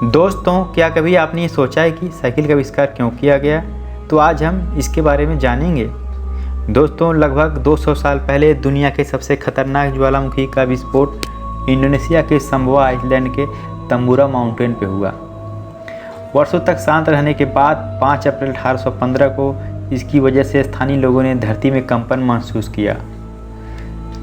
दोस्तों, क्या कभी आपने ये सोचा है कि साइकिल का आविष्कार क्यों किया गया? तो आज हम इसके बारे में जानेंगे। दोस्तों, लगभग 200 साल पहले दुनिया के सबसे खतरनाक ज्वालामुखी का विस्फोट इंडोनेशिया के संबोआ आइलैंड के तंबूरा माउंटेन पे हुआ। वर्षों तक शांत रहने के बाद 5 अप्रैल 1815 को इसकी वजह से स्थानीय लोगों ने धरती में कंपन महसूस किया।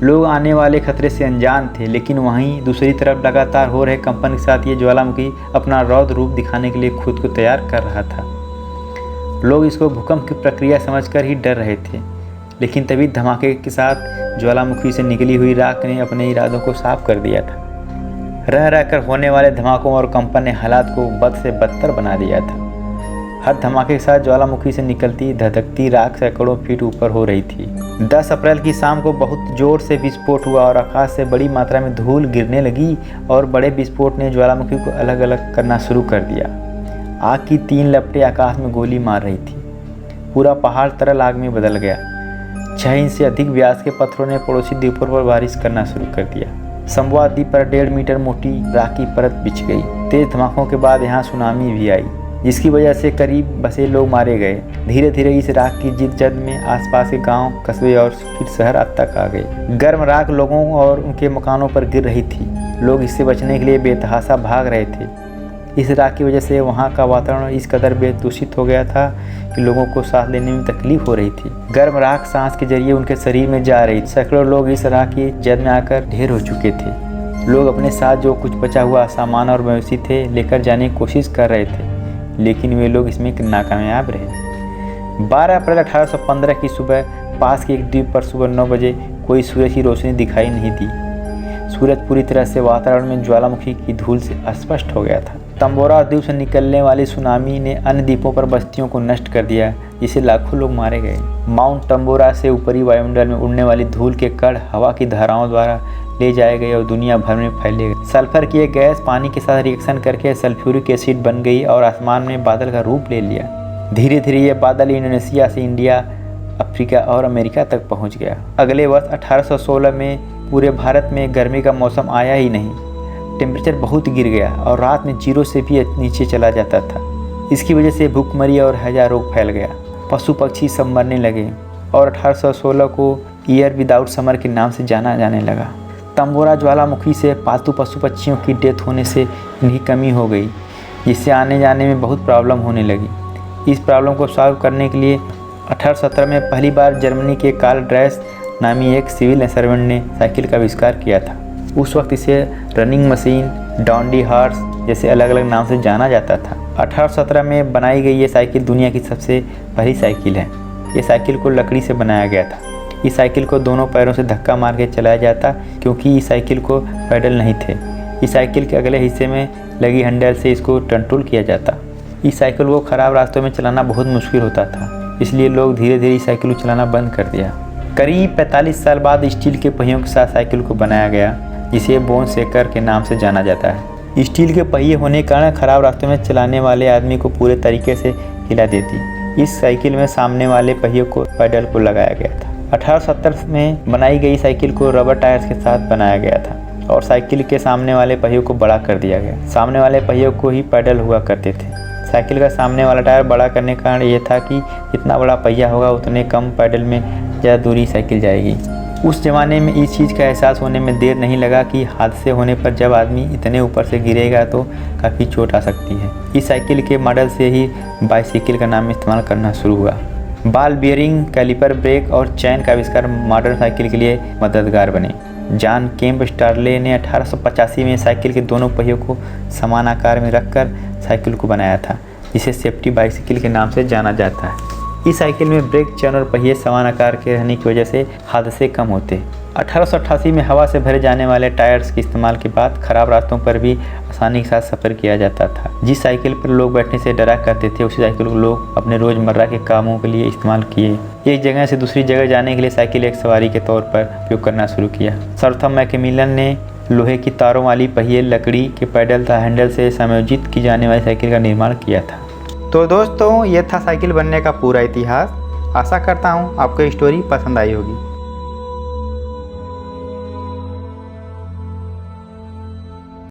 लोग आने वाले खतरे से अनजान थे, लेकिन वहीं दूसरी तरफ लगातार हो रहे कंपन के साथ ये ज्वालामुखी अपना रौद्र रूप दिखाने के लिए खुद को तैयार कर रहा था। लोग इसको भूकंप की प्रक्रिया समझकर ही डर रहे थे, लेकिन तभी धमाके के साथ ज्वालामुखी से निकली हुई राख ने अपने इरादों को साफ कर दिया था। रह रहकर होने वाले धमाकों और कंपन ने हालात को बद से बदतर बना दिया था। हर धमाके के साथ ज्वालामुखी से निकलती धधकती राख सैकड़ों फीट ऊपर हो रही थी। 10 अप्रैल की शाम को बहुत जोर से विस्फोट हुआ और आकाश से बड़ी मात्रा में धूल गिरने लगी और बड़े विस्फोट ने ज्वालामुखी को अलग अलग करना शुरू कर दिया। आग की 3 लपटें आकाश में गोली मार रही थी। पूरा पहाड़ तरल आग में बदल गया। 6 इंच से अधिक व्यास के पत्थरों ने पड़ोसी द्वीपों पर बारिश करना शुरू कर दिया। संबोआ द्वीप पर 1.5 मीटर मोटी राख की परत बिछ गई। तेज धमाकों के बाद यहाँ सुनामी भी आई, जिसकी वजह से करीब बसे लोग मारे गए। धीरे धीरे इस राख की जिद में आसपास के गांव, कस्बे और फिर शहर अब तक आ गए। गर्म राख लोगों और उनके मकानों पर गिर रही थी। लोग इससे बचने के लिए बेतहाशा भाग रहे थे। इस राख की वजह से वहां का वातावरण इस कदर बेदूषित हो गया था कि लोगों को सांस लेने में तकलीफ हो रही थी। गर्म राख सांस के जरिए उनके शरीर में जा रही थी। सैकड़ों लोग इस राख की जद में आकर ढेर हो चुके थे। लोग अपने साथ जो कुछ बचा हुआ सामान और मवेशी थे लेकर जाने की कोशिश कर रहे थे, लेकिन वे लोग इसमें नाकामयाब रहे। 12 अप्रैल 1815 की सुबह पास के एक द्वीप पर सुबह 9 बजे कोई सूरज की रोशनी दिखाई नहीं दी। सूरज पूरी तरह से वातावरण में ज्वालामुखी की धूल से अस्पष्ट हो गया था। तंबोरा द्वीप से निकलने वाली सुनामी ने अन्य द्वीपों पर बस्तियों को नष्ट कर दिया, जिससे लाखों लोग मारे गए। माउंट तंबोरा से ऊपरी वायुमंडल में उड़ने वाली धूल के कण हवा की धाराओं द्वारा ले जाए गए और दुनिया भर में फैले गए। सल्फर की एक गैस पानी के साथ रिएक्शन करके सल्फ्यूरिक एसिड बन गई और आसमान में बादल का रूप ले लिया। धीरे धीरे ये बादल इंडोनेशिया से इंडिया, अफ्रीका और अमेरिका तक पहुंच गया। अगले वर्ष 1816 में पूरे भारत में गर्मी का मौसम आया ही नहीं। टेम्परेचर बहुत गिर गया और रात में 0 से भी नीचे चला जाता था। इसकी वजह से भूखमरी और हैजा रोग फैल गया। पशु पक्षी सब मरने लगे और 1816 को ईयर विदाउट समर के नाम से जाना जाने लगा। तंबोरा ज्वालामुखी से पालतू पशु पक्षियों की डेथ होने से इनकी कमी हो गई, जिससे आने जाने में बहुत प्रॉब्लम होने लगी। इस प्रॉब्लम को सॉल्व करने के लिए 1817 में पहली बार जर्मनी के कार्ल ड्रेस नामी एक सिविल सर्वेंट ने साइकिल का आविष्कार किया था। उस वक्त इसे रनिंग मशीन, डॉन्डी हॉर्स जैसे अलग अलग नाम से जाना जाता था। 1817 में बनाई गई ये साइकिल दुनिया की सबसे पहली साइकिल है। ये साइकिल को लकड़ी से बनाया गया था। इस साइकिल को दोनों पैरों से धक्का मार के चलाया जाता, क्योंकि इस साइकिल को पैडल नहीं थे। इस साइकिल के अगले हिस्से में लगी हैंडल से इसको कंट्रोल किया जाता। इस साइकिल को ख़राब रास्तों में चलाना बहुत मुश्किल होता था, इसलिए लोग धीरे धीरे इस साइकिल को चलाना बंद कर दिया। करीब 45 साल बाद स्टील के पहियों के साथ साइकिल को बनाया गया, जिसे बोन शेकर के नाम से जाना जाता है। स्टील के पहिए होने के कारण ख़राब रास्तों में चलाने वाले आदमी को पूरे तरीके से हिला देती। इस साइकिल में सामने वाले पहियों को पैडल को लगाया गया था। 1870 में बनाई गई साइकिल को रबर टायर्स के साथ बनाया गया था और साइकिल के सामने वाले पहियों को बड़ा कर दिया गया। सामने वाले पहियों को ही पैडल हुआ करते थे। साइकिल का सामने वाला टायर बड़ा करने का कारण ये था कि जितना बड़ा पहिया होगा उतने कम पैडल में ज़्यादा दूरी साइकिल जाएगी। उस ज़माने में इस चीज़ का एहसास होने में देर नहीं लगा कि हादसे होने पर जब आदमी इतने ऊपर से गिरेगा तो काफ़ी चोट आ सकती है। इस साइकिल के मॉडल से ही बाईसाइकिल का नाम इस्तेमाल करना शुरू हुआ। बाल बियरिंग, कैलिपर, ब्रेक और चैन का आविष्कार मॉडर्न साइकिल के लिए मददगार बने। जॉन केम्प स्टार्ले ने 1885 में साइकिल के दोनों पहियों को समान आकार में रखकर साइकिल को बनाया था, जिसे सेफ्टी बाइसिकल के नाम से जाना जाता है। इस साइकिल में ब्रेक, चैन और पहिए समान आकार के रहने की वजह से हादसे कम होते। 1888 में हवा से भरे जाने वाले टायर्स के इस्तेमाल के बाद खराब रास्तों पर भी आसानी के साथ सफ़र किया जाता था। जिस साइकिल पर लोग बैठने से डरा करते थे, उसी साइकिल को लोग अपने रोज़मर्रा के कामों के लिए इस्तेमाल किए। एक जगह से दूसरी जगह जाने के लिए साइकिल एक सवारी के तौर पर उपयोग करना शुरू किया। सर थॉमस मैकमिलन ने लोहे की तारों वाली पहिए, लकड़ी के पैडल तथा हैंडल से समायोजित की जाने वाली साइकिल का निर्माण किया था। तो दोस्तों, ये था साइकिल बनने का पूरा इतिहास। आशा करता हूँ आपको स्टोरी पसंद आई होगी।